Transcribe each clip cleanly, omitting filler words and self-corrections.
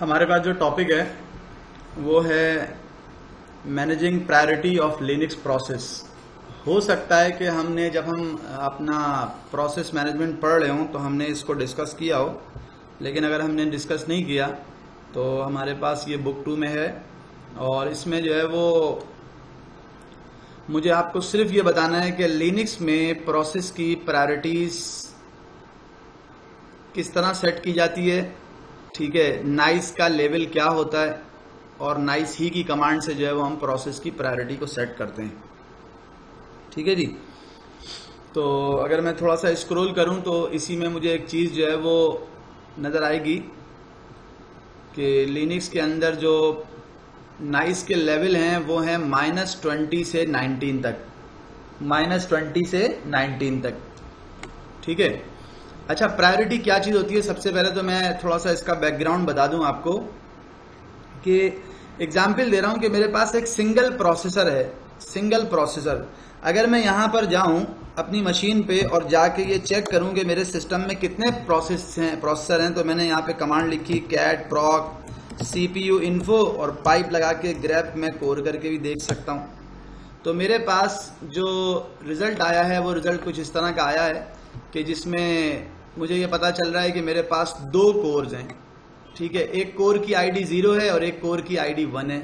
हमारे पास जो टॉपिक है वो है managing priority of Linux process. हो सकता है कि हमने जब हम अपना प्रोसेस मैनेजमेंट पढ़ रहे हों तो हमने इसको डिस्कस किया हो, लेकिन अगर हमने डिस्कस नहीं किया तो हमारे पास ये बुक 2 में है और इसमें जो है वो मुझे आपको सिर्फ ये बताना है कि लिनक्स में प्रोसेस की प्रायोरिटीज किस तरह सेट की जाती है। ठीक है, नाइस का लेवल क्या होता है और नाइस ही की कमांड से जो है वो हम प्रोसेस की प्रायोरिटी को सेट करते हैं। ठीक है जी। तो अगर मैं थोड़ा सा स्क्रॉल करूं तो इसी में मुझे एक चीज़ जो है वो नज़र आएगी कि लिनक्स के अंदर जो नाइस के लेवल हैं वो हैं -20 से 19 तक, -20 से 19 तक। ठीक है। अच्छा, प्रायोरिटी क्या चीज़ होती है? सबसे पहले तो मैं थोड़ा सा इसका बैकग्राउंड बता दूं आपको कि एग्जाम्पल दे रहा हूं कि मेरे पास एक सिंगल प्रोसेसर है। सिंगल प्रोसेसर, अगर मैं यहां पर जाऊं अपनी मशीन पे और जाके ये चेक करूं कि मेरे सिस्टम में कितने प्रोसेसर हैं, तो मैंने यहाँ पे कमांड लिखी कैट प्रॉक CPU इन्फो और पाइप लगा के ग्रैप में कोर करके भी देख सकता हूं। तो मेरे पास जो रिजल्ट आया है वो रिजल्ट कुछ इस तरह का आया है कि जिसमें मुझे ये पता चल रहा है कि मेरे पास 2 कोर्स हैं। ठीक है, एक कोर की ID 0 है और एक कोर की ID 1 है।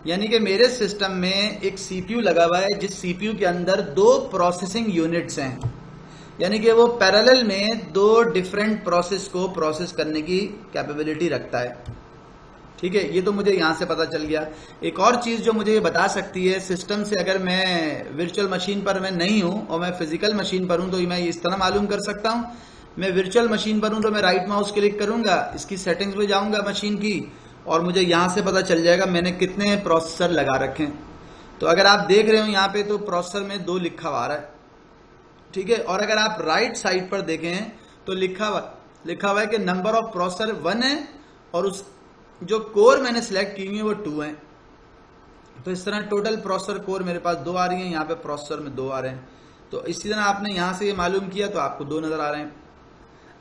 यानी कि मेरे सिस्टम में एक CPU लगा हुआ है जिस CPU के अंदर 2 प्रोसेसिंग यूनिट्स हैं, यानी कि वो पैरेलल में 2 डिफरेंट प्रोसेस को प्रोसेस करने की कैपेबिलिटी रखता है। ठीक है, ये तो मुझे यहाँ से पता चल गया। एक और चीज़ जो मुझे ये बता सकती है, सिस्टम से अगर मैं वर्चुअल मशीन पर मैं नहीं हूँ और मैं फिजिकल मशीन पर हूँ तो मैं इस तरह मालूम कर सकता हूँ। मैं वर्चुअल मशीन पर हूँ तो मैं राइट माउस क्लिक करूँगा, इसकी सेटिंग्स में जाऊँगा मशीन की, और मुझे यहाँ से पता चल जाएगा मैंने कितने प्रोसेसर लगा रखे हैं। तो अगर आप देख रहे हो यहाँ पे तो प्रोसेसर में 2 लिखा हुआ है। ठीक है, और अगर आप राइट साइड पर देखें तो लिखा हुआ है कि नंबर ऑफ प्रोसेसर 1 है और उस जो कोर मैंने सिलेक्ट की हुई है वो 2 है। तो इस तरह टोटल प्रोसेसर कोर मेरे पास 2 आ रही हैं, यहाँ पे प्रोसेसर में 2 आ रहे हैं। तो इसी तरह आपने यहाँ से ये मालूम किया तो आपको 2 नजर आ रहे हैं।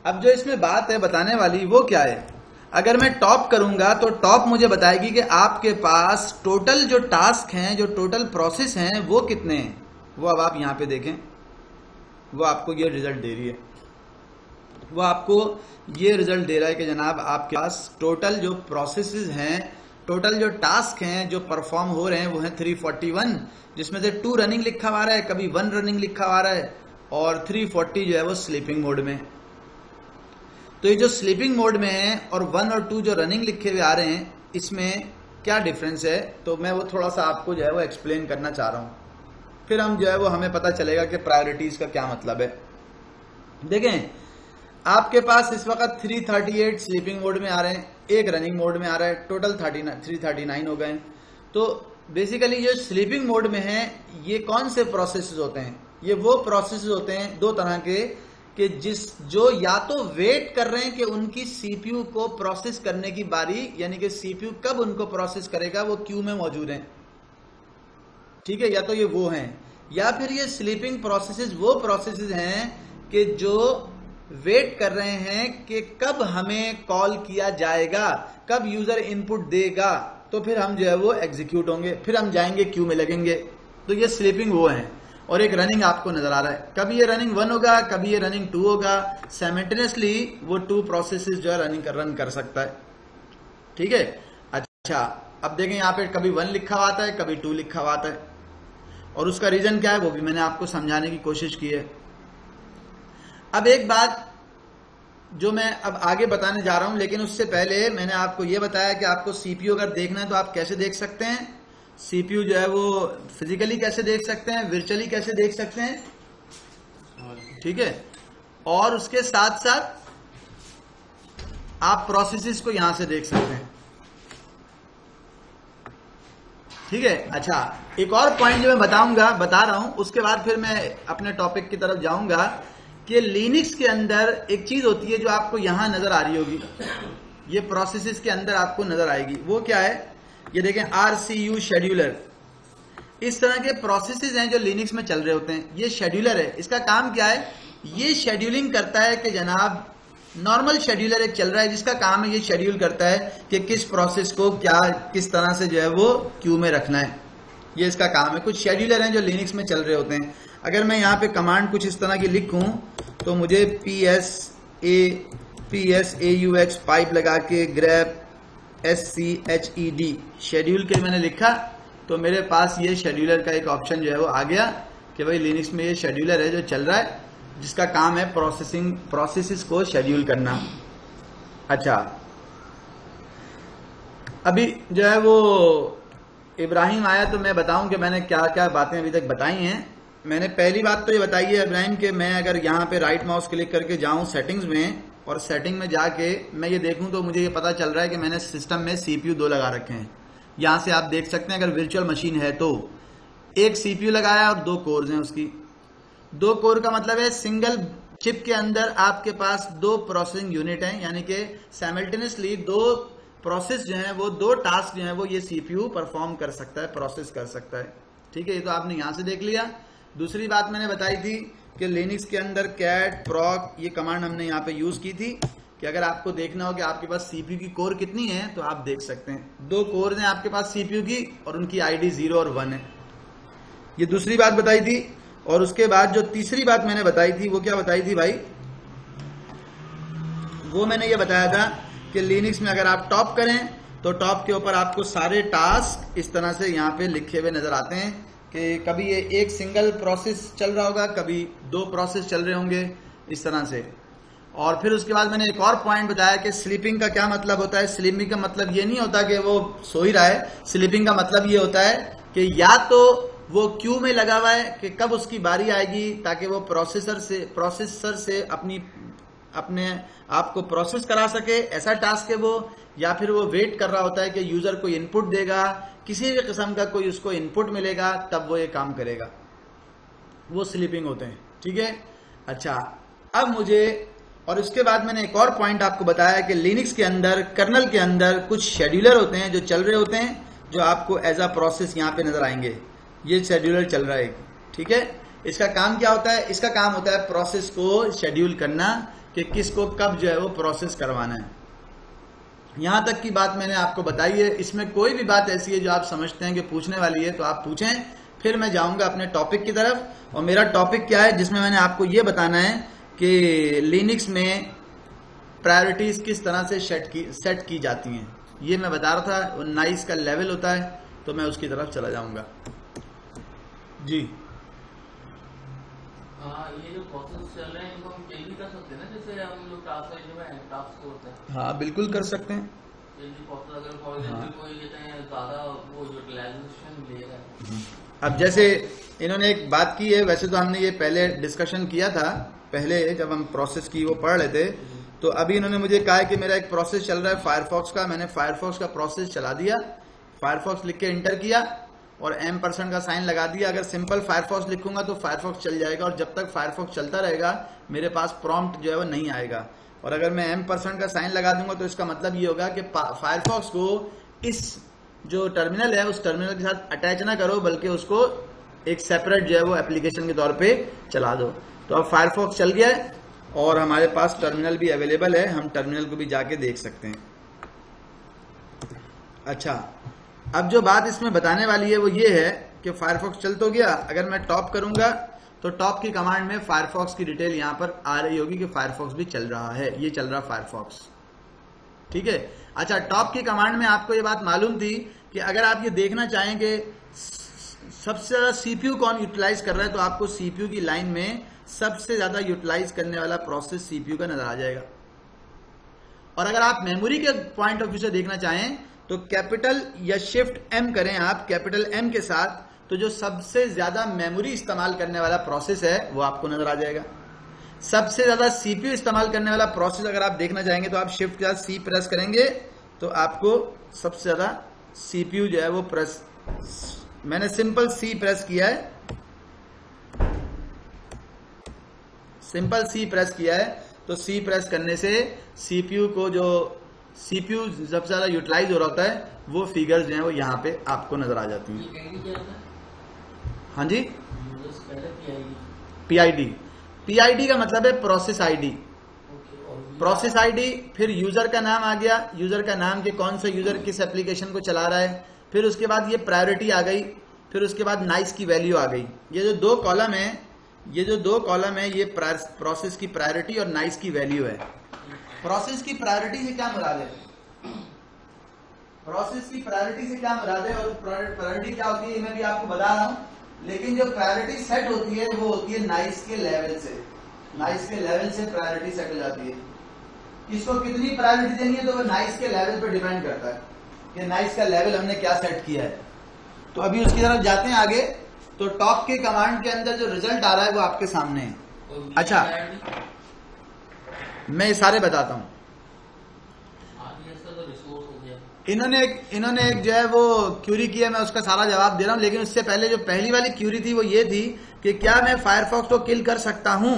अब जो इसमें बात है बताने वाली वो क्या है, अगर मैं टॉप करूंगा तो टॉप मुझे बताएगी कि आपके पास टोटल जो टास्क हैं, जो टोटल प्रोसेस हैं वो कितने हैं। वो अब आप यहाँ पे देखें, वो आपको ये रिजल्ट दे रही है। वो आपको ये रिजल्ट दे रहा है कि जनाब आपके पास टोटल जो प्रोसेसेस हैं, टोटल जो टास्क हैं जो परफॉर्म हो रहे हैं वो हैं 341, जिसमें से 2 रनिंग लिखा हुआ है, कभी 1 रनिंग लिखा हुआ है, और 340 जो है वो स्लीपिंग मोड में। तो ये जो स्लीपिंग मोड में है और 1 और 2 जो रनिंग लिखे हुए आ रहे हैं, इसमें क्या डिफरेंस है, तो मैं वो थोड़ा सा आपको जो है वो एक्सप्लेन करना चाह रहा हूँ। फिर हम जो है वो हमें पता चलेगा कि प्रायोरिटीज का क्या मतलब है। देखें, आपके पास इस वक्त 338 स्लीपिंग मोड में आ रहे हैं, 1 रनिंग मोड में आ रहा है, टोटल 339 हो गए। तो बेसिकली ये स्लीपिंग मोड में है, ये कौन से प्रोसेसेस होते हैं? ये वो प्रोसेसेस होते हैं 2 तरह के कि जो या तो वेट कर रहे हैं कि उनकी CPU को प्रोसेस करने की बारी, यानी कि CPU कब उनको प्रोसेस करेगा, वो क्यू में मौजूद हैं। ठीक है, या तो ये वो हैं, या फिर ये स्लीपिंग प्रोसेसेस वो प्रोसेसेस हैं कि जो वेट कर रहे हैं कि कब हमें कॉल किया जाएगा, कब यूजर इनपुट देगा, तो फिर हम जो है वो एग्जीक्यूट होंगे, फिर हम जाएंगे क्यू में लगेंगे। तो ये स्लीपिंग वो है। और एक रनिंग आपको नजर आ रहा है, कभी ये रनिंग 1 होगा, कभी ये रनिंग 2 होगा। साइमल्टेनियसली वो 2 प्रोसेसेस जो है रन कर सकता है। ठीक है। अच्छा, अब देखें यहाँ पे कभी 1 लिखा हुआ आता है, कभी 2 लिखा हुआ आता है, और उसका रीजन क्या है वो भी मैंने आपको समझाने की कोशिश की है। अब एक बात जो मैं अब आगे बताने जा रहा हूं, लेकिन उससे पहले मैंने आपको यह बताया कि आपको CPU अगर देखना है तो आप कैसे देख सकते हैं। CPU जो है वो फिजिकली कैसे देख सकते हैं, वर्चुअली कैसे देख सकते हैं। ठीक है, और उसके साथ साथ आप प्रोसेसेस को यहां से देख सकते हैं। ठीक है। अच्छा, एक और पॉइंट जो मैं बता रहा हूं, उसके बाद फिर मैं अपने टॉपिक की तरफ जाऊंगा कि लिनक्स के अंदर एक चीज होती है जो आपको यहां नजर आ रही होगी, ये प्रोसेसेस के अंदर आपको नजर आएगी। वो क्या है, ये देखें, RCU शेड्यूलर। इस तरह के प्रोसेसेस हैं जो लिनक्स में चल रहे होते हैं। ये शेड्यूलर है, इसका काम क्या है, ये शेड्यूलिंग करता है कि जनाब नॉर्मल शेड्यूलर एक चल रहा है जिसका काम है ये शेड्यूल करता है कि किस प्रोसेस को क्या किस तरह से जो है वो क्यू में रखना है, ये इसका काम है। कुछ शेड्यूलर हैं जो लिनक्स में चल रहे होते हैं। अगर मैं यहाँ पे कमांड कुछ इस तरह की लिखूं तो मुझे PSAUX पाइप लगा के ग्रैब SCHED शेड्यूल के मैंने लिखा तो मेरे पास ये शेड्यूलर का एक ऑप्शन जो है वो आ गया कि भाई लिनक्स में ये शेड्यूलर है जो चल रहा है जिसका काम है प्रोसेसेस को शेड्यूल करना। अच्छा, अभी जो है वो इब्राहिम आया तो मैं बताऊं कि मैंने क्या क्या बातें अभी तक बताई हैं। मैंने पहली बात तो ये बताई है इब्राहिम कि मैं अगर यहाँ पे राइट माउस क्लिक करके जाऊं सेटिंग्स में और सेटिंग में जाके मैं ये देखूं तो मुझे ये पता चल रहा है कि मैंने सिस्टम में CPU 2 लगा रखे हैं। यहाँ से आप देख सकते हैं अगर वर्चुअल मशीन है तो एक CPU लगाया और 2 कोर्स हैं उसकी। 2 कोर का मतलब है सिंगल चिप के अंदर आपके पास 2 प्रोसेसिंग यूनिट हैं, यानी कि साइमल्टेनियसली 2 प्रोसेस जो है वो 2 टास्क जो है वो ये CPU परफॉर्म कर सकता है, प्रोसेस कर सकता है। ठीक है, ये तो आपने यहां से देख लिया। दूसरी बात मैंने बताई थी कि लिनक्स के अंदर कैट प्रॉक ये कमांड हमने यहाँ पे यूज की थी कि अगर आपको देखना हो कि आपके पास CPU की कोर कितनी है तो आप देख सकते हैं 2 कोर हैं आपके पास CPU की और उनकी ID 0 और 1 है। ये दूसरी बात बताई थी। और उसके बाद जो तीसरी बात मैंने बताई थी वो क्या बताई थी भाई, वो मैंने ये बताया था कि लिनक्स में अगर आप टॉप करें तो टॉप के ऊपर आपको सारे टास्क इस तरह से यहाँ पे लिखे हुए नजर आते हैं कि कभी ये एक सिंगल प्रोसेस चल रहा होगा, कभी 2 प्रोसेस चल रहे होंगे इस तरह से। और फिर उसके बाद मैंने एक और पॉइंट बताया कि स्लीपिंग का क्या मतलब होता है। स्लीपिंग का मतलब ये नहीं होता कि वो सो ही रहा है। स्लीपिंग का मतलब ये होता है कि या तो वो क्यू में लगा हुआ है कि कब उसकी बारी आएगी ताकि वो प्रोसेसर से अपने आप को प्रोसेस करा सके, ऐसा टास्क है वो। या फिर वो वेट कर रहा होता है कि यूजर को इनपुट देगा, किसी भी किस्म का कोई उसको इनपुट मिलेगा तब वो ये काम करेगा, वो स्लीपिंग होते हैं। ठीक है, अच्छा अब मुझे और उसके बाद मैंने एक और पॉइंट आपको बताया कि लिनक्स के अंदर कर्नल के अंदर कुछ शेड्यूलर होते हैं जो चल रहे होते हैं जो आपको एज अ प्रोसेस यहाँ पे नजर आएंगे। ये शेड्यूलर चल रहा है, ठीक है। इसका काम क्या होता है, इसका काम होता है प्रोसेस को शेड्यूल करना कि किसको कब जो है वो प्रोसेस करवाना है। यहां तक की बात मैंने आपको बताई है। इसमें कोई भी बात ऐसी है जो आप समझते हैं कि पूछने वाली है तो आप पूछें, फिर मैं जाऊंगा अपने टॉपिक की तरफ। और मेरा टॉपिक क्या है जिसमें मैंने आपको ये बताना है कि लिनक्स में प्रायोरिटीज किस तरह से सेट की जाती हैं। ये मैं बता रहा था, नाइस का लेवल होता है तो मैं उसकी तरफ चला जाऊंगा जी। ये जो प्रोसेस चल रहे हैं इनको हम चेंज भी कर सकते हैं ना, जैसे हम लोग टास्क होता है। हाँ बिल्कुल कर सकते हैं। अगर फॉर एग्जांपल कोई लेते हैं ज्यादा वो यूटिलाइजेशन लेगा। अब जैसे इन्होंने एक बात की है, वैसे तो हमने ये पहले डिस्कशन किया था, पहले जब हम प्रोसेस की वो पढ़ रहे थे। तो अभी इन्होंने मुझे कहा है कि मेरा एक प्रोसेस चल रहा है फायरफॉक्स का, मैंने फायरफॉक्स का प्रोसेस चला दिया, फायरफॉक्स लिख के इंटर किया और M% का साइन लगा दिया। अगर सिंपल फायरफॉक्स लिखूंगा तो फायरफॉक्स चल जाएगा और जब तक फायरफॉक्स चलता रहेगा मेरे पास प्रॉम्प्ट जो है वो नहीं आएगा। और अगर मैं M% का साइन लगा दूंगा तो इसका मतलब ये होगा कि फायरफॉक्स को इस जो टर्मिनल है उस टर्मिनल के साथ अटैच ना करो, बल्कि उसको एक सेपरेट जो है वो एप्लीकेशन के तौर पे चला दो। तो अब फायरफॉक्स चल गया है और हमारे पास टर्मिनल भी अवेलेबल है, हम टर्मिनल को भी जाके देख सकते हैं। अच्छा, अब जो बात इसमें बताने वाली है वो ये है कि फायरफॉक्स चल तो गया, अगर मैं टॉप करूंगा तो टॉप की कमांड में फायरफॉक्स की डिटेल यहां पर आ रही होगी कि फायरफॉक्स भी चल रहा है, ये चल रहा फायरफॉक्स, ठीक है। अच्छा, टॉप की कमांड में आपको ये बात मालूम थी कि अगर आप ये देखना चाहें कि सबसे ज्यादा सीपीयू कौन यूटिलाइज कर रहा है तो आपको सीपीयू की लाइन में सबसे ज्यादा यूटिलाइज करने वाला प्रोसेस सीपीयू का नजर आ जाएगा। और अगर आप मेमोरी के पॉइंट ऑफ व्यू से देखना चाहें तो कैपिटल या शिफ्ट M करें आप कैपिटल M के साथ, तो जो सबसे ज्यादा मेमोरी इस्तेमाल करने वाला प्रोसेस है वो आपको नजर आ जाएगा। सबसे ज्यादा सीपीयू इस्तेमाल करने वाला प्रोसेस अगर आप देखना चाहेंगे तो आप शिफ्ट के साथ C प्रेस करेंगे तो आपको सबसे ज्यादा सीपीयू जो है वो प्रेस, मैंने सिंपल C प्रेस किया है, सिंपल C प्रेस किया है तो C प्रेस करने से सीपीयू को जो सीपीयू सबसे ज्यादा यूटिलाइज हो रहा होता है वो फिगर्स जो है वो यहाँ पे आपको नजर आ जाती हैं। हाँ जी, PID, PID का मतलब है प्रोसेस ID। प्रोसेस आईडी, फिर यूजर का नाम आ गया, यूजर का नाम के कौन सा यूजर किस एप्लीकेशन को चला रहा है, फिर उसके बाद ये प्रायोरिटी आ गई, फिर उसके बाद नाइस की वैल्यू आ गई। ये जो दो कॉलम है ये प्रोसेस की प्रायोरिटी और नाइस की वैल्यू है। प्रोसेस की प्रायोरिटी से क्या मुराद है, प्रोसेस की प्रायोरिटी से क्या मुराद है और प्रायोरिटी क्या होती है मैं भी आपको बता रहा हूं, लेकिन जो प्रायोरिटी सेट होती है वो होती है नाइस के लेवल से। नाइस के लेवल से प्रायोरिटी सेट हो जाती है। किसको कितनी प्रायोरिटी देनी है तो वो नाइस के लेवल पर डिपेंड करता है कि नाइस का लेवल हमने क्या सेट किया है। तो अभी उसकी तरफ जाते हैं आगे। तो टॉप के कमांड के अंदर जो रिजल्ट आ रहा है वो आपके सामने है। अच्छा, मैं ये सारे बताता हूं। इन्होंने एक जो है वो क्यूरी किया, मैं उसका सारा जवाब दे रहा हूं, लेकिन उससे पहले जो पहली वाली क्यूरी थी वो ये थी कि क्या मैं फायरफॉक्स को किल कर सकता हूं,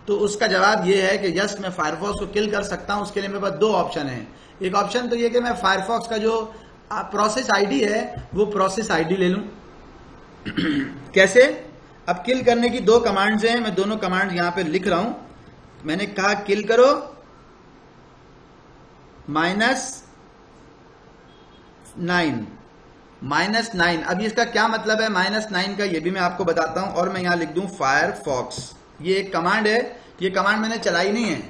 तो उसका जवाब ये है कि यस, मैं फायरफॉक्स को किल कर सकता हूं। उसके लिए मेरे पास दो ऑप्शन है। एक ऑप्शन तो ये कि मैं फायरफॉक्स का जो प्रोसेस आईडी है वो प्रोसेस आईडी ले लूं। कैसे? अब किल करने की दो कमांड्स हैं, मैं दोनों कमांड यहां पे लिख रहा हूं। मैंने कहा किल करो -9। अब इसका क्या मतलब है -9 का, ये भी मैं आपको बताता हूं। और मैं यहां लिख दूं फायरफॉक्स। ये एक कमांड है, ये कमांड मैंने चलाई नहीं है।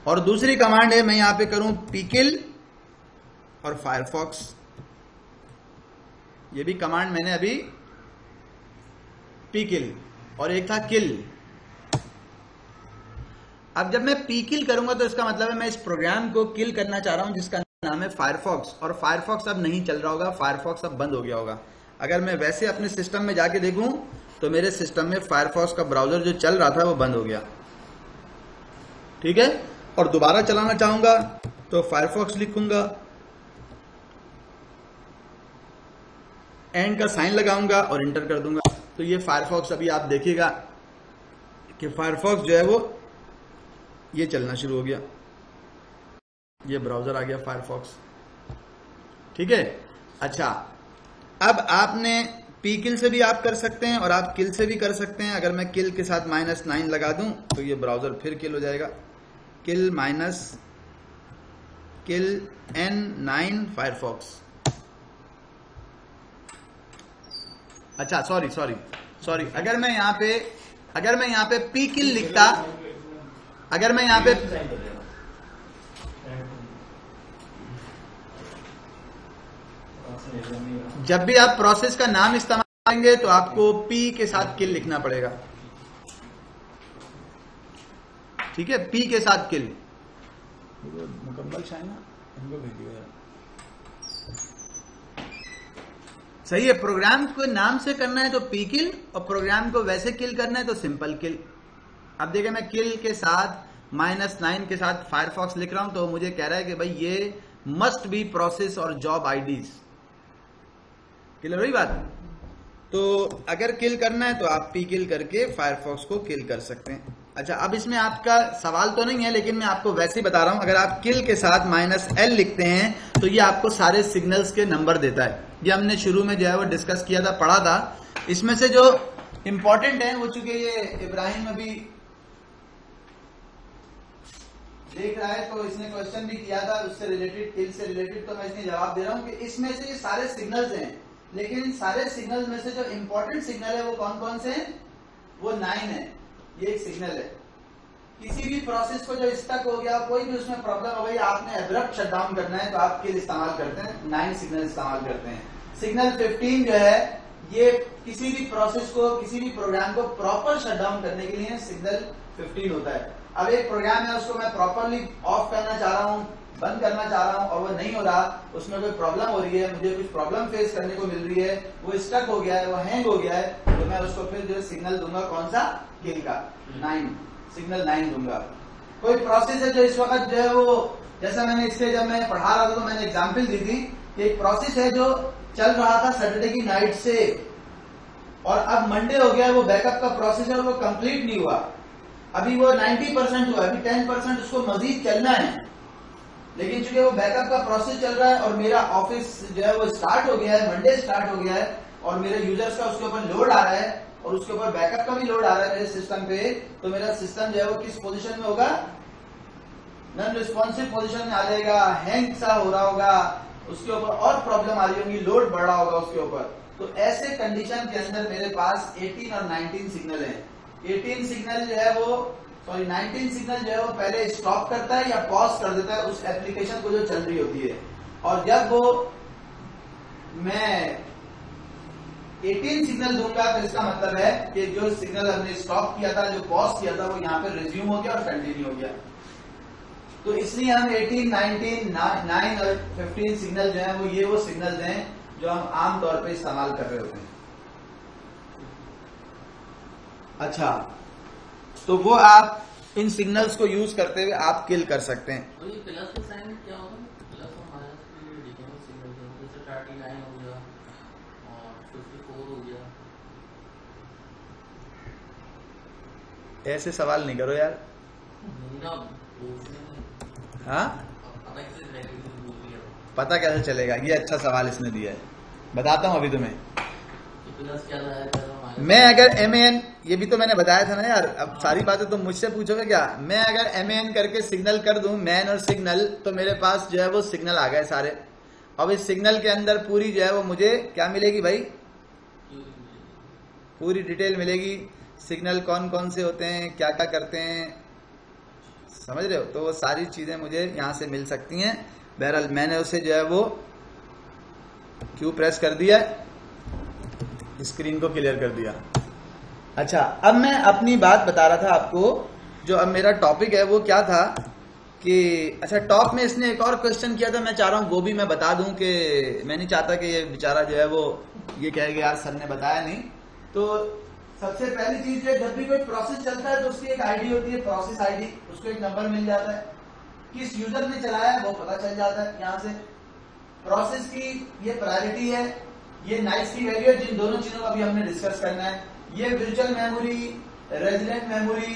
और दूसरी कमांड है, मैं यहां पे करूं pkill और फायरफॉक्स। ये भी कमांड मैंने अभी pkill और एक था kill। अब जब मैं pkill करूंगा तो इसका मतलब है मैं इस प्रोग्राम को किल करना चाह रहा हूं जिसका नाम है फायरफॉक्स। और फायरफॉक्स अब नहीं चल रहा होगा, फायरफॉक्स अब बंद हो गया होगा। अगर मैं वैसे अपने सिस्टम में जाके देखूं तो मेरे सिस्टम में फायरफॉक्स का ब्राउजर जो चल रहा था वो बंद हो गया। ठीक है, और दोबारा चलाना चाहूंगा तो फायरफॉक्स लिखूंगा, एंड का साइन लगाऊंगा और इंटर कर दूंगा। तो ये फायरफॉक्स अभी आप देखिएगा कि फायरफॉक्स जो है वो ये चलना शुरू हो गया। ये ब्राउजर आ गया फायरफॉक्स। ठीक है, अच्छा, अब आपने pkill से भी आप कर सकते हैं और आप kill से भी कर सकते हैं। अगर मैं kill के साथ -9 लगा दूं तो ये ब्राउजर फिर किल हो जाएगा। kill -n9 Firefox. अच्छा, सॉरी, अगर मैं यहां पे pkill लिखता, अगर मैं यहां पे जब भी आप प्रोसेस का नाम इस्तेमाल करेंगे तो आपको p के साथ किल लिखना पड़ेगा। ठीक है, p के साथ किल। मुकम्मल शायना इनको भेजिएगा। सही है, प्रोग्राम को नाम से करना है तो pkill और प्रोग्राम को वैसे किल करना है तो सिंपल किल। अब देखिए, मैं किल के साथ -9 के साथ फायरफॉक्स लिख रहा हूं तो मुझे कह रहा है कि भाई ये मस्ट बी प्रोसेस और जॉब आईडीज। क्लियर हुई बात? तो अगर किल करना है तो आप pkill करके फायरफॉक्स को किल कर सकते हैं। अच्छा, अब इसमें आपका सवाल तो नहीं है, लेकिन मैं आपको वैसे ही बता रहा हूं। अगर आप किल के साथ -l लिखते हैं तो ये आपको सारे सिग्नल्स के नंबर देता है। ये हमने शुरू में जो है वो डिस्कस किया था, पढ़ा था। इसमें से जो इंपॉर्टेंट है वो, चूंकि ये इब्राहिम अभी देख रहा है तो इसने क्वेश्चन भी किया था उससे रिलेटेड, किल से रिलेटेड, तो मैं इसमें जवाब दे रहा हूं कि इसमें से ये सारे सिग्नल्स हैं, लेकिन इन सारे सिग्नल्स में से जो इंपॉर्टेंट सिग्नल है वो कौन कौन से हैं? वो 9 है। ये एक सिग्नल है। किसी भी प्रोसेस को जो स्टक हो गया, कोई भी उसमें प्रॉब्लम हो गई, आपने एब्रप्ट शटडाउन करना है तो आप किल इस्तेमाल करते हैं, 9 सिग्नल इस्तेमाल करते हैं। सिग्नल 15 जो है ये किसी भी प्रोसेस को, किसी भी प्रोग्राम को प्रॉपर शटडाउन करने के लिए सिग्नल 15 होता है। अब एक प्रोग्राम है, उसको मैं प्रॉपरली ऑफ करना चाह रहा हूं, बंद करना चाह रहा हूं और वो नहीं हो रहा, उसमें कोई प्रॉब्लम हो रही है, मुझे कुछ प्रॉब्लम फेस करने को मिल रही है, वो स्टक हो गया है, वो हैंग हो गया है, तो मैं उसको फिर जो सिग्नल दूंगा कौन सा? किल का 9, सिग्नल 9 दूंगा। कोई प्रोसेस है जो इस वक्त जो है वो, जैसा मैंने इससे जब मैं पढ़ा रहा था तो मैंने एग्जाम्पल दी थी कि एक प्रोसेस है जो चल रहा था सैटरडे की नाइट से और अब मंडे हो गया, वो बैकअप का प्रोसेस है और वो कंप्लीट नहीं हुआ। अभी वो 90% हुआ, अभी 10% उसको मजीद चलना है, लेकिन चूंकि वो बैकअप का प्रोसेस चल रहा है और मेरा ऑफिस जो है वो स्टार्ट हो गया है, मंडे स्टार्ट हो गया है और मेरे यूजर्स का उसके ऊपर लोड आ रहा है और उसके ऊपर बैकअप का भी लोड आ रहा है मेरे सिस्टम पे, तो मेरा सिस्टम जो है वो किस पोजीशन में होगा? नॉन रिस्पॉन्सिव पोजीशन में आ जाएगा, हैंग सा हो रहा होगा, उसके ऊपर और प्रॉब्लम आ रही होगी, लोड बढ़ रहा होगा उसके ऊपर। तो ऐसे कंडीशन के अंदर मेरे पास 18 और 19 सिग्नल है। 18 सिग्नल जो है वो 19 सिग्नल जो है वो पहले स्टॉप करता है या पॉज कर देता है उस एप्लीकेशन को जो चल रही होती है। और जब वो मैं 18 सिग्नल दूंगा तो इसका मतलब है कि जो सिग्नल हमने स्टॉप किया था, जो पॉज किया था, वो यहाँ पे रिज्यूम हो गया और कंटिन्यू हो गया। तो इसलिए हम 18, 19, 9 और 15 सिग्नल जो है वो ये वो सिग्नल हैं जो हम आमतौर पे इस्तेमाल कर रहे होते हैं। अच्छा, तो वो आप इन सिग्नल्स को यूज करते हुए आप किल कर सकते हैं। और ये प्लस का साइन क्या होगा? प्लस और माइनस के डिफरेंस सिग्नल जैसे 39 हो गया और 54 हो गया। ऐसे सवाल नहीं करो यार। हाँ, पता कैसे चलेगा? ये अच्छा सवाल इसने दिया है, बताता हूं अभी तुम्हें। मैं अगर MAN, ये भी तो मैंने बताया था ना यार, अब सारी बातें तुम मुझसे पूछोगे क्या? मैं अगर MAN करके सिग्नल कर दूं, मैन और सिग्नल, तो मेरे पास जो है वो सिग्नल आ गए सारे। अब इस सिग्नल के अंदर पूरी जो है वो मुझे क्या मिलेगी भाई? पूरी डिटेल मिलेगी। सिग्नल कौन कौन से होते हैं, क्या क्या करते हैं, समझ रहे हो? तो वो सारी चीजें मुझे यहां से मिल सकती हैं। बहरहाल मैंने उसे जो है वो क्यू प्रेस कर दिया, स्क्रीन को क्लियर कर दिया। अच्छा, अब मैं अपनी बात बता रहा था आपको। जो अब मेरा टॉपिक है वो क्या था कि अच्छा, टॉप में इसने एक और क्वेश्चन किया था, मैं चाह रहा हूं वो भी मैं बता दूं कि मैं नहीं चाहता कि ये बेचारा जो है वो ये कहेगा यार सर ने बताया नहीं। तो सबसे पहली चीज है, जब भी कोई प्रोसेस चलता है तो उसकी एक आईडी होती है, प्रोसेस आईडी, उसको एक नंबर मिल जाता है, किस यूजर ने चलाया है वो पता चल जाता है यहाँ से। प्रोसेस की ये प्रायोरिटी है, ये नाइस की वैल्यू है, जिन दोनों चीजों का भी हमने डिस्कस करना है। ये वर्चुअल मेमोरी, रेजिडेंट मेमोरी,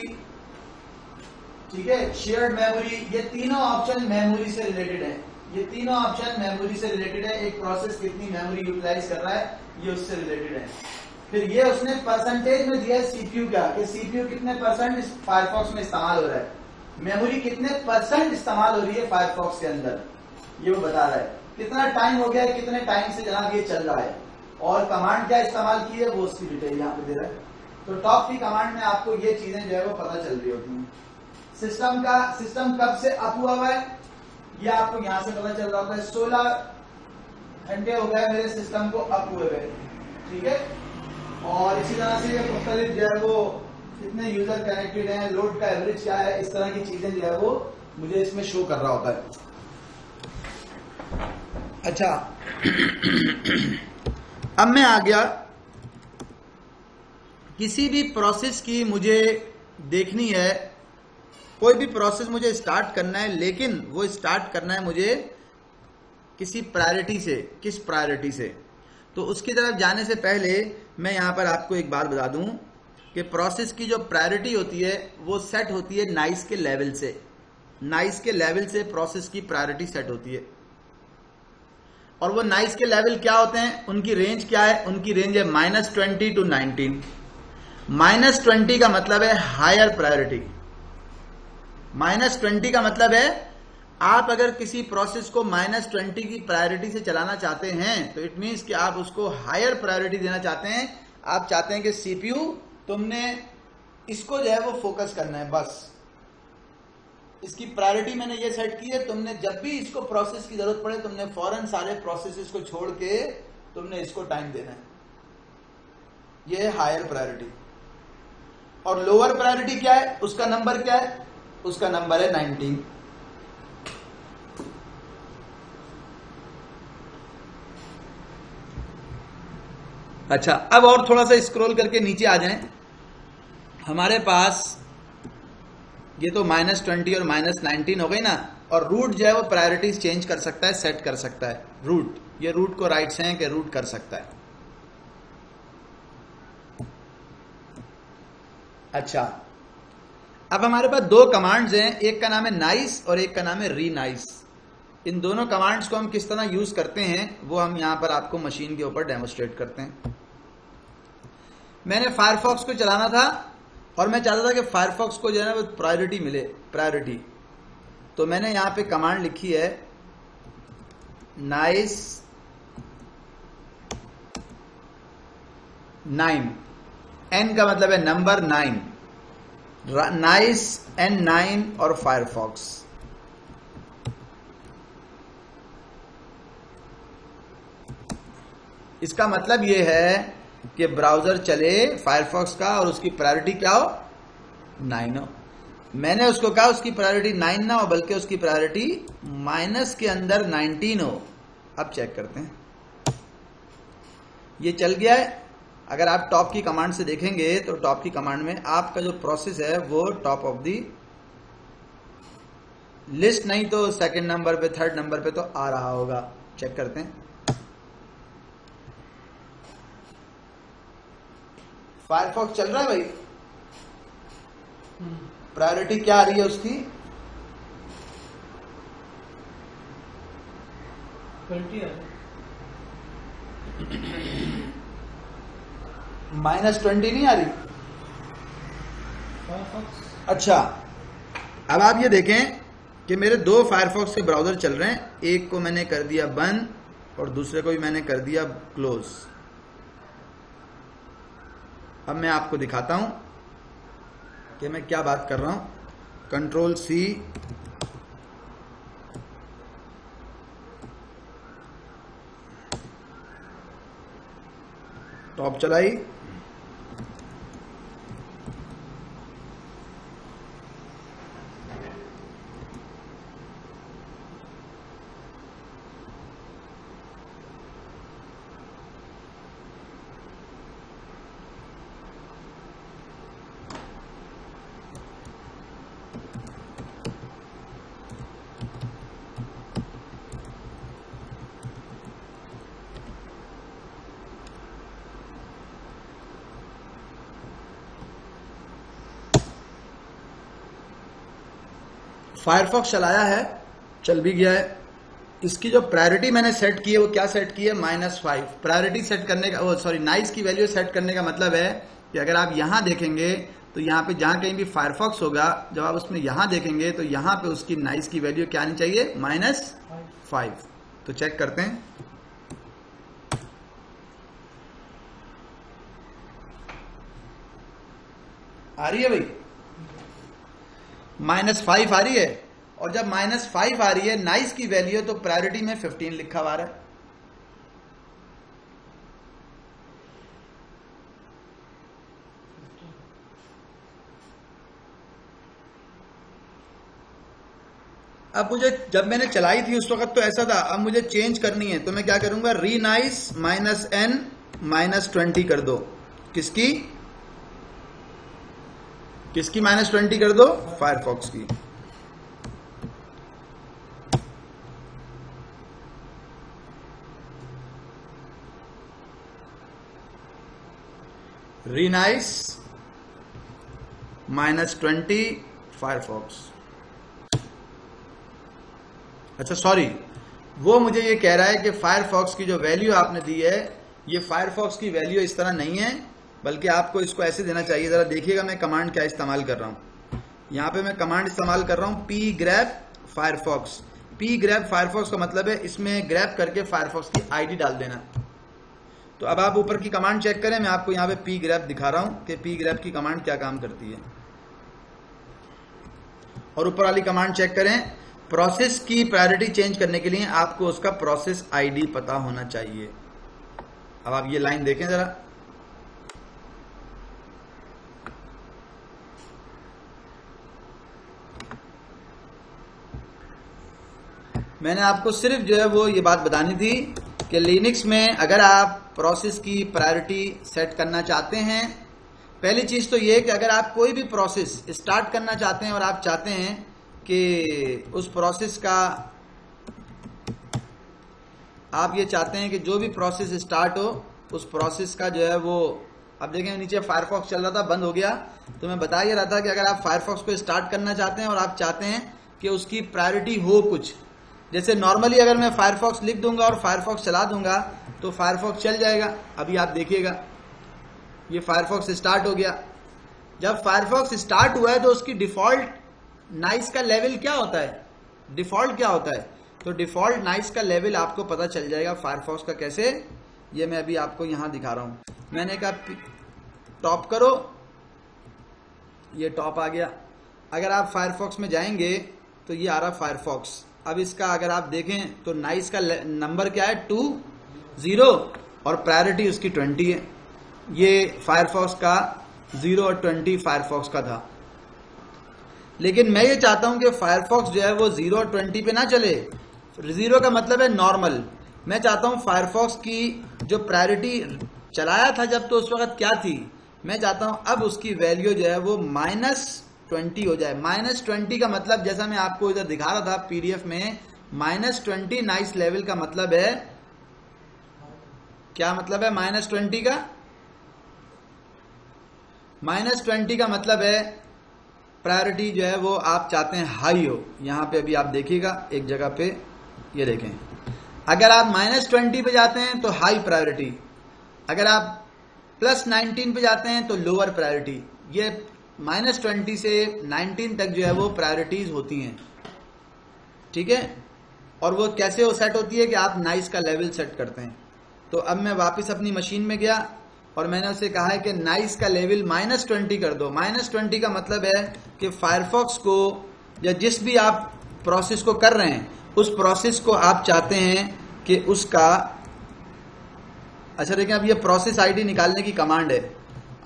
ठीक है, शेयर्ड मेमोरी, ये तीनों ऑप्शन मेमोरी से रिलेटेड है। ये तीनों ऑप्शन मेमोरी से रिलेटेड है। एक प्रोसेस कितनी मेमोरी यूटिलाइज कर रहा है ये उससे रिलेटेड है। फिर ये उसने परसेंटेज में दिया है सीपीयू का, कि सीपीयू कितने परसेंट इस फायरफॉक्स में इस्तेमाल हो रहा है, मेमोरी कितने परसेंट इस्तेमाल हो रही है फायरफॉक्स के अंदर, ये वो बता रहा है। कितना टाइम हो गया है, कितने टाइम से जनाब ये चल रहा है, और कमांड क्या इस्तेमाल की है वो उसकी डिटेल यहाँ पे दे रहा है। तो टॉप की कमांड में आपको ये चीजें जो है वो पता चल रही होती हैं। सिस्टम कब से अप हुआ है ये आपको यहाँ से पता चल रहा होता है। 16 घंटे हो गए मेरे सिस्टम को अप हुए हुए, ठीक है। और इसी तरह से मुख्तलिफ जो है वो कितने यूजर कनेक्टेड हैं, लोड का एवरेज क्या है, इस तरह की चीजें जो है वो मुझे इसमें शो कर रहा होता है। अच्छा, अब मैं आ गया, किसी भी प्रोसेस की मुझे देखनी है, कोई भी प्रोसेस मुझे स्टार्ट करना है, लेकिन वो स्टार्ट करना है मुझे किसी प्रायोरिटी से। किस प्रायोरिटी से? तो उसकी तरफ जाने से पहले मैं यहां पर आपको एक बात बता दूं कि प्रोसेस की जो प्रायोरिटी होती है वो सेट होती है नाइस के लेवल से। नाइस के लेवल से प्रोसेस की प्रायोरिटी सेट होती है। और वो नाइस के लेवल क्या होते हैं, उनकी रेंज क्या है? उनकी रेंज है -20 to 19। -20 का मतलब है हायर प्रायोरिटी। -20 का मतलब है आप अगर किसी प्रोसेस को -20 की प्रायोरिटी से चलाना चाहते हैं तो इट मीन्स कि आप उसको हायर प्रायोरिटी देना चाहते हैं। आप चाहते हैं कि सीपीयू तुमने इसको जो है वो फोकस करना है, बस इसकी प्रायोरिटी मैंने ये सेट की है, तुमने जब भी इसको प्रोसेस की जरूरत पड़े तुमने फौरन सारे प्रोसेसेस को छोड़ के तुमने इसको टाइम देना है। ये है हायर प्रायोरिटी। और लोअर प्रायोरिटी क्या है, उसका नंबर क्या है? उसका नंबर है 19। अच्छा, अब और थोड़ा सा स्क्रॉल करके नीचे आ जाएं। हमारे पास ये तो -20 और -19 हो गई ना, और रूट जो है वो प्रायोरिटीज चेंज कर सकता है, सेट कर सकता है। रूट, ये रूट को राइट से हैं कि रूट कर सकता है। अच्छा, अब हमारे पास दो कमांड्स हैं, एक का नाम है नाइस और एक का नाम है री नाइस। इन दोनों कमांड्स को हम किस तरह यूज करते हैं वो हम यहां पर आपको मशीन के ऊपर डेमोस्ट्रेट करते हैं। मैंने फायरफॉक्स को चलाना था और मैं चाहता था कि फायरफॉक्स को जो है ना वो प्रायोरिटी मिले, प्रायोरिटी। तो मैंने यहां पे कमांड लिखी है नाइस 9, n का मतलब है नंबर 9, नाइस N9 और फायरफॉक्स। इसका मतलब यह है कि ब्राउजर चले फायरफॉक्स का और उसकी प्रायोरिटी क्या हो, 9 हो। मैंने उसको कहा उसकी प्रायोरिटी 9 ना हो बल्कि उसकी प्रायोरिटी माइनस के अंदर 19 हो। अब चेक करते हैं, ये चल गया है। अगर आप टॉप की कमांड से देखेंगे तो टॉप की कमांड में आपका जो प्रोसेस है वो टॉप ऑफ दी लिस्ट नहीं तो सेकंड नंबर पे, थर्ड नंबर पे तो आ रहा होगा। चेक करते हैं, फायरफॉक्स चल रहा है भाई। प्रायोरिटी क्या आ रही है उसकी, 20 है। -20 नहीं आ रही। अच्छा, अब आप ये देखें कि मेरे 2 फायरफॉक्स के ब्राउजर चल रहे हैं, एक को मैंने कर दिया बंद और दूसरे को भी मैंने कर दिया क्लोज। अब मैं आपको दिखाता हूं कि मैं क्या बात कर रहा हूं। Ctrl+C, टॉप चलाई, फायरफॉक्स चलाया है, चल भी गया है। इसकी जो प्रायोरिटी मैंने सेट की है वो क्या सेट की है, -5। प्रायोरिटी सेट करने का, वो सॉरी, नाइस की वैल्यू सेट करने का मतलब है कि अगर आप यहां देखेंगे तो यहां पे जहां कहीं भी फायरफॉक्स होगा, जब आप उसमें यहां देखेंगे तो यहां पे उसकी नाइस की वैल्यू क्या आनी चाहिए, -5। तो चेक करते हैं, आ रही है भाई, -5 आ रही है। और जब -5 आ रही है नाइस की वैल्यू तो प्रायोरिटी में 15 लिखा हुआ है। अब मुझे, जब मैंने चलाई थी उस वक्त तो ऐसा था, अब मुझे चेंज करनी है तो मैं क्या करूंगा, रीनाइस -n -20 कर दो। किसकी किसकी -20 कर दो, फायरफॉक्स की। रीनाइस -20 फायरफॉक्स। अच्छा सॉरी, वो मुझे ये कह रहा है कि फायरफॉक्स की जो वैल्यू आपने दी है, ये फायरफॉक्स की वैल्यू इस तरह नहीं है, बल्कि आपको इसको ऐसे देना चाहिए। जरा देखिएगा मैं कमांड क्या इस्तेमाल कर रहा हूं। यहां पे मैं कमांड इस्तेमाल कर रहा हूं pgrep फायरफॉक्स। pgrep फायरफॉक्स का मतलब है इसमें ग्रैब करके फायरफॉक्स की आईडी डाल देना। तो अब आप ऊपर की कमांड चेक करें, मैं आपको यहां पे pgrep दिखा रहा हूं कि pgrep की कमांड क्या काम करती है। और ऊपर वाली कमांड चेक करें, प्रोसेस की प्रायोरिटी चेंज करने के लिए आपको उसका प्रोसेस आईडी पता होना चाहिए। अब आप ये लाइन देखें जरा, मैंने आपको सिर्फ जो है वो ये बात बतानी थी कि लिनक्स में अगर आप प्रोसेस की प्रायोरिटी सेट करना चाहते हैं, पहली चीज तो ये कि अगर आप कोई भी प्रोसेस स्टार्ट करना चाहते हैं और आप चाहते हैं कि उस प्रोसेस का, आप ये चाहते हैं कि जो भी प्रोसेस स्टार्ट हो उस प्रोसेस का जो है वो, अब देखें नीचे फायरफॉक्स चल रहा था, बंद हो गया। तो मैं बता ये रहा था कि अगर आप फायरफॉक्स को स्टार्ट करना चाहते हैं और आप चाहते हैं कि उसकी प्रायोरिटी हो कुछ, जैसे नॉर्मली अगर मैं फायरफॉक्स लिख दूंगा और फायरफॉक्स चला दूंगा तो फायरफॉक्स चल जाएगा। अभी आप देखिएगा ये फायरफॉक्स स्टार्ट हो गया। जब फायरफॉक्स स्टार्ट हुआ है तो उसकी डिफॉल्ट नाइस का लेवल क्या होता है, डिफॉल्ट क्या होता है, तो डिफॉल्ट नाइस का लेवल आपको पता चल जाएगा फायरफॉक्स का कैसे, ये मैं अभी आपको यहां दिखा रहा हूं। मैंने कहा टॉप करो, ये टॉप आ गया। अगर आप फायरफॉक्स में जाएंगे तो ये आ रहा फायरफॉक्स। अब इसका अगर आप देखें तो नाइस का नंबर क्या है 20 और प्रायोरिटी उसकी 20 है। ये फायरफॉक्स का 0 और 20 फायरफॉक्स का था। लेकिन मैं ये चाहता हूं कि फायरफॉक्स जो है वो 0 और 20 पे ना चले। 0 का मतलब है नॉर्मल। मैं चाहता हूं फायरफॉक्स की जो प्रायोरिटी चलाया था जब, तो उस वक्त क्या थी, मैं चाहता हूं अब उसकी वैल्यू जो है वो -20 हो जाए। -20 का मतलब जैसा मैं आपको इधर दिखा रहा था पीडीएफ में, -20 नाइस लेवल का मतलब है, क्या मतलब है -20 का? -20 का मतलब है प्रायोरिटी जो है वो आप चाहते हैं हाई हो। यहां पे अभी आप देखिएगा एक जगह पे, ये देखें, अगर आप -20 पे जाते हैं तो हाई प्रायोरिटी, अगर आप +19 पे जाते हैं तो लोअर प्रायोरिटी। ये -20 से 19 तक जो है वो प्रायोरिटीज होती हैं, ठीक है। और वो कैसे हो सेट होती है कि आप नाइस का लेवल सेट करते हैं। तो अब मैं वापस अपनी मशीन में गया और मैंने उसे कहा है कि नाइस का लेवल -20 कर दो। -20 का मतलब है कि फायरफॉक्स को या जिस भी आप प्रोसेस को कर रहे हैं उस प्रोसेस को आप चाहते हैं कि उसका, अच्छा देखें, अब ये प्रोसेस आईडी निकालने की कमांड है।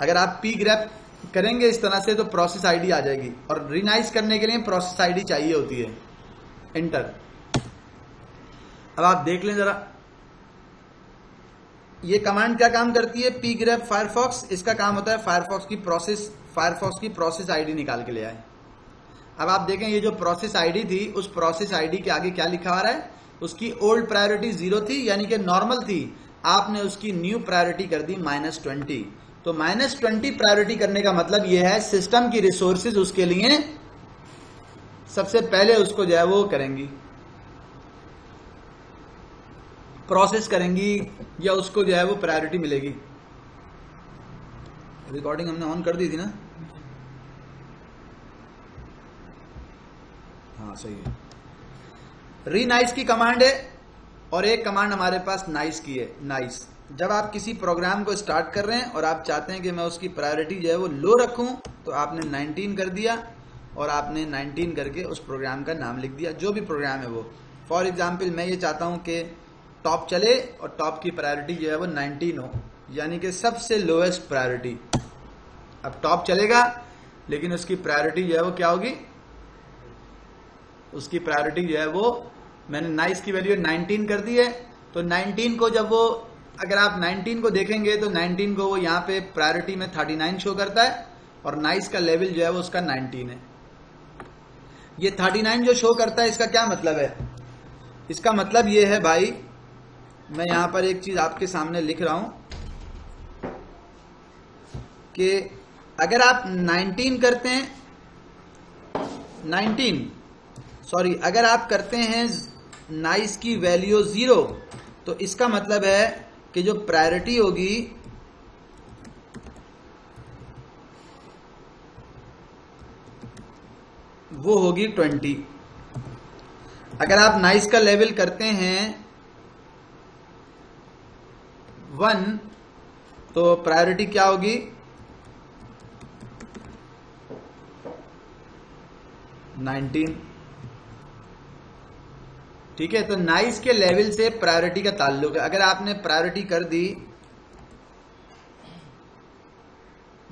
अगर आप पी ग्रेप करेंगे इस तरह से तो प्रोसेस आईडी आ जाएगी, और रिनाइज करने के लिए प्रोसेस आईडी चाहिए होती है, एंटर। अब आप देख लें जरा ये कमांड क्या काम करती है, पी ग्रेप फायरफॉक्स। इसका काम होता है फायरफॉक्स की प्रोसेस आईडी निकाल के ले आए। अब आप देखें ये जो प्रोसेस आईडी थी, उस प्रोसेस आईडी के आगे क्या लिखा आ रहा है, उसकी ओल्ड प्रायोरिटी 0 थी, यानी कि नॉर्मल थी, आपने उसकी न्यू प्रायोरिटी कर दी -20। तो -20 प्रायोरिटी करने का मतलब यह है सिस्टम की रिसोर्सेज उसके लिए सबसे पहले उसको जो है वो करेंगी, प्रोसेस करेंगी, या उसको जो है वो प्रायोरिटी मिलेगी। रिकॉर्डिंग हमने ऑन कर दी थी ना? हाँ सही है। रीनाइस की कमांड है और एक कमांड हमारे पास नाइस की है, नाइस। जब आप किसी प्रोग्राम को स्टार्ट कर रहे हैं और आप चाहते हैं कि मैं उसकी प्रायोरिटी जो है वो लो रखूं, तो आपने 19 कर दिया और आपने 19 करके उस प्रोग्राम का नाम लिख दिया, जो भी प्रोग्राम है वो। फॉर एग्जाम्पल मैं ये चाहता हूं कि टॉप चले और टॉप की प्रायोरिटी जो है वो 19 हो, यानी कि सबसे लोएस्ट प्रायोरिटी। अब टॉप चलेगा लेकिन उसकी प्रायोरिटी जो है वो क्या होगी, उसकी प्रायोरिटी जो है वो, मैंने नाइस की वैल्यू 19 कर दी है, तो 19 को जब वो, अगर आप 19 को देखेंगे तो 19 को वो यहाँ पे प्रायोरिटी में 39 शो करता है और नाइस का लेवल जो है वो उसका 19 है। ये 39 जो शो करता है इसका क्या मतलब है, इसका मतलब ये है भाई, मैं यहां पर एक चीज आपके सामने लिख रहा हूं कि अगर आप 19 करते हैं, अगर आप करते हैं नाइस की वैल्यू 0, तो इसका मतलब है कि जो प्रायोरिटी होगी वो होगी 20। अगर आप नाइस का लेवल करते हैं 1, तो प्रायोरिटी क्या होगी, 19। ठीक है, तो नाइस के लेवल से प्रायोरिटी का ताल्लुक है। अगर आपने प्रायोरिटी कर दी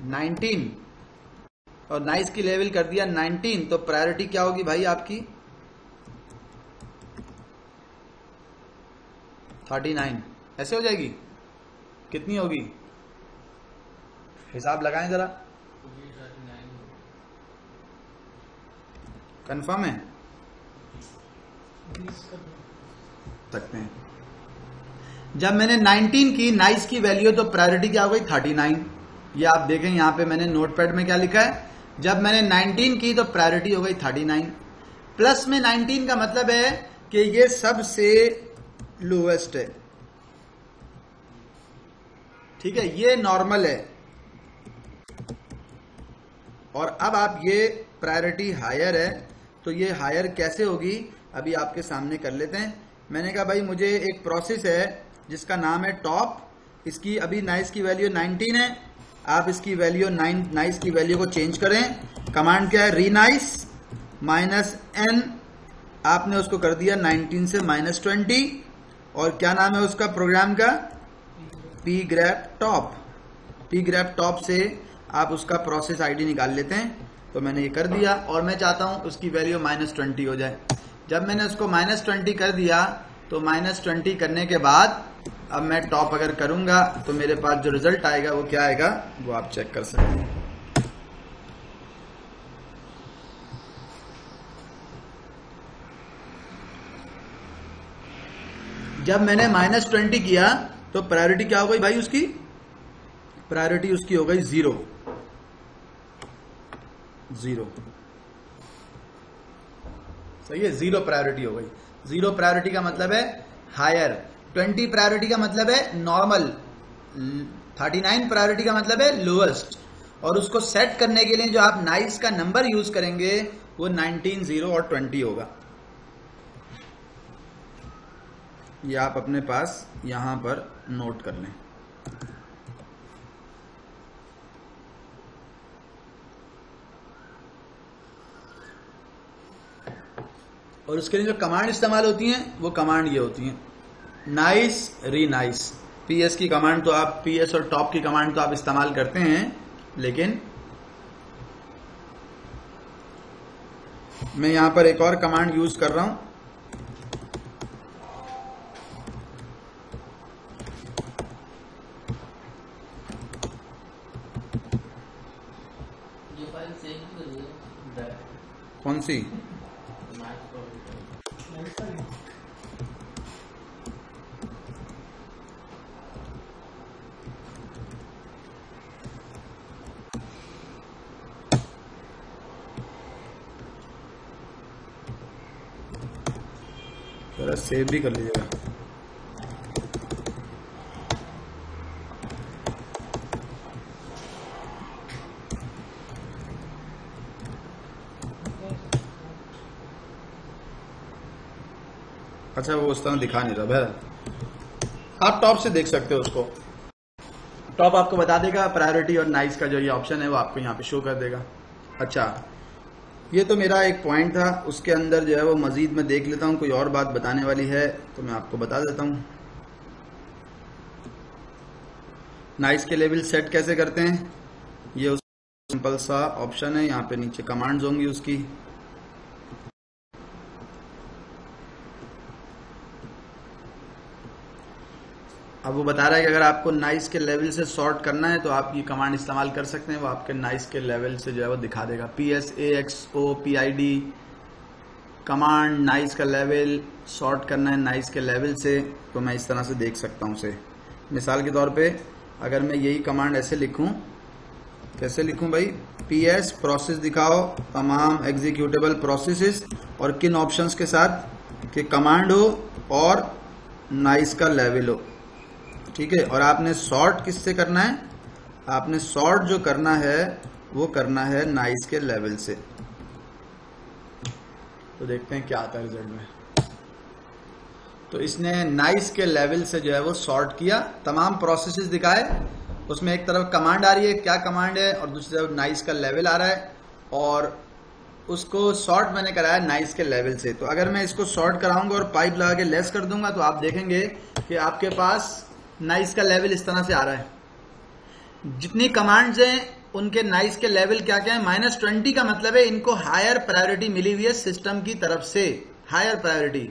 19 और नाइस की लेवल कर दिया 19, तो प्रायोरिटी क्या होगी भाई आपकी 39, ऐसे हो जाएगी। कितनी होगी, हिसाब लगाएं जरा, कंफर्म है, सकते हैं। जब मैंने 19 की नाइस की वैल्यू, तो प्रायोरिटी क्या हो गई 39। ये आप देखें यहां पे मैंने नोटपैड में क्या लिखा है, जब मैंने 19 की तो प्रायोरिटी हो गई 39। प्लस में 19 का मतलब है कि ये सबसे लोएस्ट है, ठीक है, ये नॉर्मल है। और अब आप ये प्रायोरिटी हायर है, तो ये हायर कैसे होगी, अभी आपके सामने कर लेते हैं। मैंने कहा भाई मुझे एक प्रोसेस है जिसका नाम है टॉप, इसकी अभी नाइस की वैल्यू 19 है, आप इसकी वैल्यू नाइस की वैल्यू को चेंज करें। कमांड क्या है, रीनाइस -n, आपने उसको कर दिया 19 से -20, और क्या नाम है उसका प्रोग्राम का, pgrep top। pgrep top से आप उसका प्रोसेस आईडी निकाल लेते हैं। तो मैंने ये कर दिया और मैं चाहता हूं उसकी वैल्यू -20 हो जाए। जब मैंने उसको -20 कर दिया तो -20 करने के बाद अब मैं टॉप अगर करूंगा तो मेरे पास जो रिजल्ट आएगा वो क्या आएगा, वो आप चेक कर सकते हैं। जब मैंने -20 किया तो प्रायोरिटी क्या हो गई भाई, उसकी प्रायोरिटी उसकी हो गई 0। सही है, 0 प्रायोरिटी हो गई। 0 प्रायोरिटी का मतलब है हायर, 20 प्रायोरिटी का मतलब है नॉर्मल, 39 प्रायोरिटी का मतलब है लोएस्ट। और उसको सेट करने के लिए जो आप नाइस का नंबर यूज करेंगे वो 19, 0 और 20 होगा। ये आप अपने पास यहां पर नोट कर लें। और उसके लिए जो कमांड इस्तेमाल होती हैं वो कमांड ये होती हैं, नाइस, रीनाइस। पीएस की कमांड तो आप, पीएस और टॉप की कमांड तो आप इस्तेमाल करते हैं, लेकिन मैं यहां पर एक और कमांड यूज कर रहा हूं, कौन सी, जरा सेव भी कर लीजिएगा। अच्छा, वो उस तरह दिखा नहीं रहा, बहरहाल आप टॉप से देख सकते हो उसको। टॉप आपको बता देगा प्रायोरिटी और नाइस का जो ये ऑप्शन है वो आपको यहाँ पे शो कर देगा। अच्छा, ये तो मेरा एक पॉइंट था, उसके अंदर जो है वो मजीद मैं देख लेता हूँ, कोई और बात बताने वाली है तो मैं आपको बता देता हूँ। नाइस के लेवल सेट कैसे करते हैं, ये उस सिंपल सा ऑप्शन है, यहाँ पे नीचे कमांड्स होंगी उसकी। अब वो बता रहा है कि अगर आपको नाइस के लेवल से सॉर्ट करना है तो आप ये कमांड इस्तेमाल कर सकते हैं, वो आपके नाइस के लेवल से जो है वो दिखा देगा। PSAXOPID कमांड, नाइस का लेवल सॉर्ट करना है नाइस के लेवल से, तो मैं इस तरह से देख सकता हूँ उसे। मिसाल के तौर पे अगर मैं यही कमांड ऐसे लिखूं, कैसे लिखूं भाई, PS प्रोसेस दिखाओ तमाम एग्जीक्यूटेबल प्रोसेसेस, और किन ऑप्शंस के साथ, कि कमांड हो और नाइस का लेवल हो, ठीक है। और आपने सॉर्ट किससे करना है, आपने सॉर्ट जो करना है वो करना है नाइस के लेवल से। तो देखते हैं क्या आता है रिजल्ट में। तो इसने नाइस के लेवल से जो है वो सॉर्ट किया, तमाम प्रोसेसेस दिखाए, उसमें एक तरफ कमांड आ रही है, क्या कमांड है, और दूसरी तरफ नाइस का लेवल आ रहा है, और उसको सॉर्ट मैंने कराया नाइस के लेवल से। तो अगर मैं इसको सॉर्ट कराऊंगा और पाइप लगा के लेस कर दूंगा तो आप देखेंगे कि आपके पास नाइस का लेवल इस तरह से आ रहा है। जितनी कमांड्स हैं उनके नाइस के लेवल क्या क्या है, -20 का मतलब है इनको हायर प्रायोरिटी मिली हुई है सिस्टम की तरफ से, हायर प्रायोरिटी।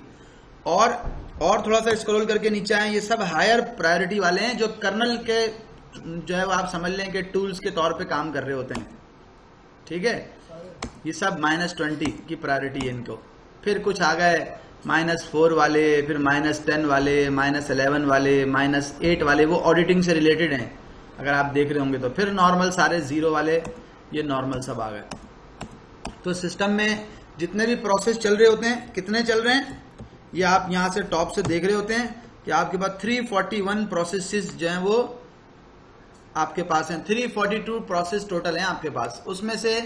और थोड़ा सा स्क्रॉल करके नीचे आए, ये सब हायर प्रायोरिटी वाले हैं जो कर्नल के जो है वो आप समझ लें कि टूल्स के तौर पे काम कर रहे होते हैं, ठीक है। ये सब -20 की प्रायोरिटी है इनको। फिर कुछ आ गए -4 वाले, फिर -10 वाले, -11 वाले, -8 वाले, वो ऑडिटिंग से रिलेटेड हैं अगर आप देख रहे होंगे तो। फिर नॉर्मल सारे 0 वाले, ये नॉर्मल सब आ गए। तो सिस्टम में जितने भी प्रोसेस चल रहे होते हैं, कितने चल रहे हैं, ये आप यहां से टॉप से देख रहे होते हैं कि आपके पास 341 प्रोसेसेस जो हैं वो आपके पास हैं। 342 प्रोसेस टोटल हैं आपके पास, उसमें से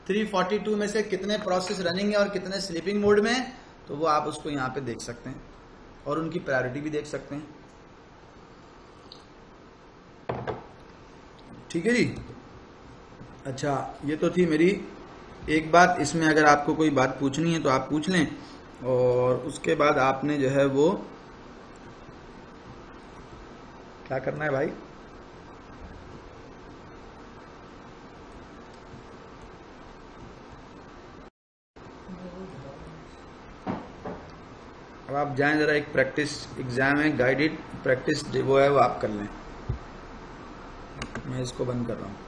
342 में से कितने प्रोसेस रनिंग है और कितने स्लीपिंग मोड में, तो वो आप उसको यहाँ पे देख सकते हैं और उनकी प्रायोरिटी भी देख सकते हैं। ठीक है जी। अच्छा, ये तो थी मेरी एक बात। इसमें अगर आपको कोई बात पूछनी है तो आप पूछ लें, और उसके बाद आपने जो है वो क्या करना है भाई, अब आप जाएं जरा, एक प्रैक्टिस एग्जाम है, गाइडेड प्रैक्टिस वो है, वो आप कर लें। मैं इसको बंद कर रहा हूँ।